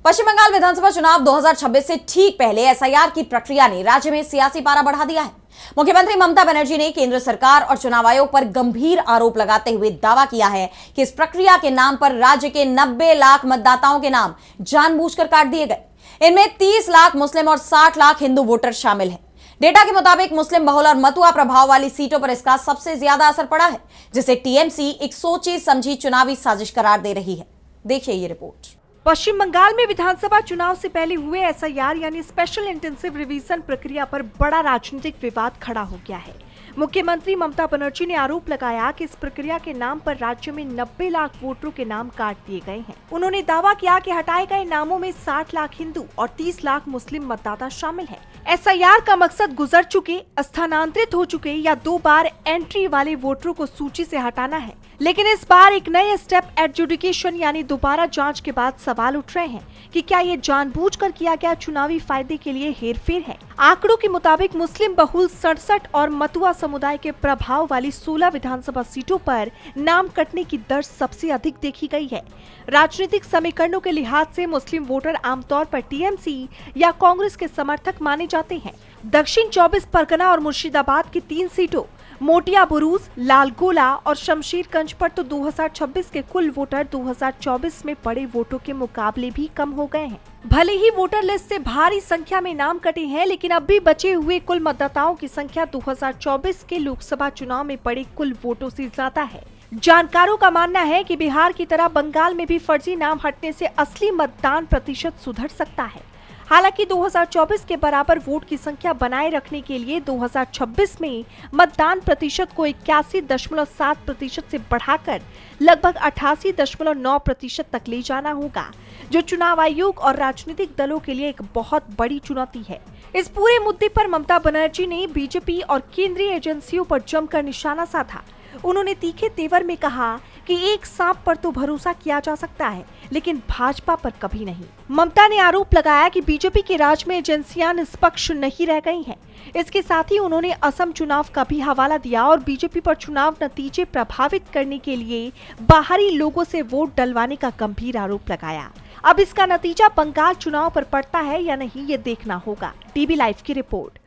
पश्चिम बंगाल विधानसभा चुनाव 2026 से ठीक पहले एसआईआर की प्रक्रिया ने राज्य में सियासी पारा बढ़ा दिया है। मुख्यमंत्री ममता बनर्जी ने केंद्र सरकार और चुनाव आयोग पर गंभीर आरोप लगाते हुए दावा किया है कि इस प्रक्रिया के नाम पर राज्य के 90 लाख मतदाताओं के नाम जानबूझकर काट दिए गए। इनमें 30 लाख मुस्लिम और 60 लाख हिंदू वोटर शामिल हैं। डेटा के मुताबिक मुस्लिम बहुल और मतुआ प्रभाव वाली सीटों पर इसका सबसे ज्यादा असर पड़ा है, जिसे टीएमसी एक सोची समझी चुनावी साजिश करार दे रही है। देखिए ये रिपोर्ट। पश्चिम बंगाल में विधानसभा चुनाव से पहले हुए एसआईआर यानी स्पेशल इंटेंसिव रिवीजन प्रक्रिया पर बड़ा राजनीतिक विवाद खड़ा हो गया है। मुख्यमंत्री ममता बनर्जी ने आरोप लगाया कि इस प्रक्रिया के नाम पर राज्य में 90 लाख वोटरों के नाम काट दिए गए हैं। उन्होंने दावा किया कि हटाए गए नामों में 60 लाख हिंदू और 30 लाख मुस्लिम मतदाता शामिल हैं। एसआईआर का मकसद गुजर चुके, स्थानांतरित हो चुके या 2 बार एंट्री वाले वोटरों को सूची से हटाना है। लेकिन इस बार एक नए स्टेप एडजुडिकेशन यानी दोबारा जांच के बाद सवाल उठ रहे हैं कि क्या ये जानबूझकर किया गया चुनावी फायदे के लिए हेरफेर है। आंकड़ों के मुताबिक मुस्लिम बहुल 67 और मतुआ समुदाय के प्रभाव वाली 16 विधानसभा सीटों पर नाम कटने की दर सबसे अधिक देखी गई है। राजनीतिक समीकरणों के लिहाज से मुस्लिम वोटर आमतौर पर टीएमसी या कांग्रेस के समर्थक माने जाते हैं। दक्षिण 24 परगना और मुर्शिदाबाद की 3 सीटों मोटिया बुरूज, लालगोला और शमशेरगंज पर तो 2026 के कुल वोटर 2024 में पड़े वोटों के मुकाबले भी कम हो गए हैं। भले ही वोटर लिस्ट से भारी संख्या में नाम कटे हैं, लेकिन अब भी बचे हुए कुल मतदाताओं की संख्या 2024 के लोकसभा चुनाव में पड़े कुल वोटों से ज्यादा है। जानकारों का मानना है कि बिहार की तरह बंगाल में भी फर्जी नाम हटने से असली मतदान प्रतिशत सुधर सकता है। हालांकि 2024 के बराबर वोट की संख्या बनाए रखने के लिए 2026 में मतदान प्रतिशत को 81.7% से बढ़ाकर लगभग 88.9% तक ले जाना होगा, जो चुनाव आयोग और राजनीतिक दलों के लिए एक बहुत बड़ी चुनौती है। इस पूरे मुद्दे पर ममता बनर्जी ने बीजेपी और केंद्रीय एजेंसियों पर जमकर निशाना साधा। उन्होंने तीखे तेवर में कहा कि एक सांप पर तो भरोसा किया जा सकता है, लेकिन भाजपा पर कभी नहीं। ममता ने आरोप लगाया कि बीजेपी के राज में एजेंसियां निष्पक्ष नहीं रह गई हैं। इसके साथ ही उन्होंने असम चुनाव का भी हवाला दिया और बीजेपी पर चुनाव नतीजे प्रभावित करने के लिए बाहरी लोगों से वोट डलवाने का गंभीर आरोप लगाया। अब इसका नतीजा बंगाल चुनाव पर पड़ता है या नहीं, ये देखना होगा। टीवी लाइव की रिपोर्ट।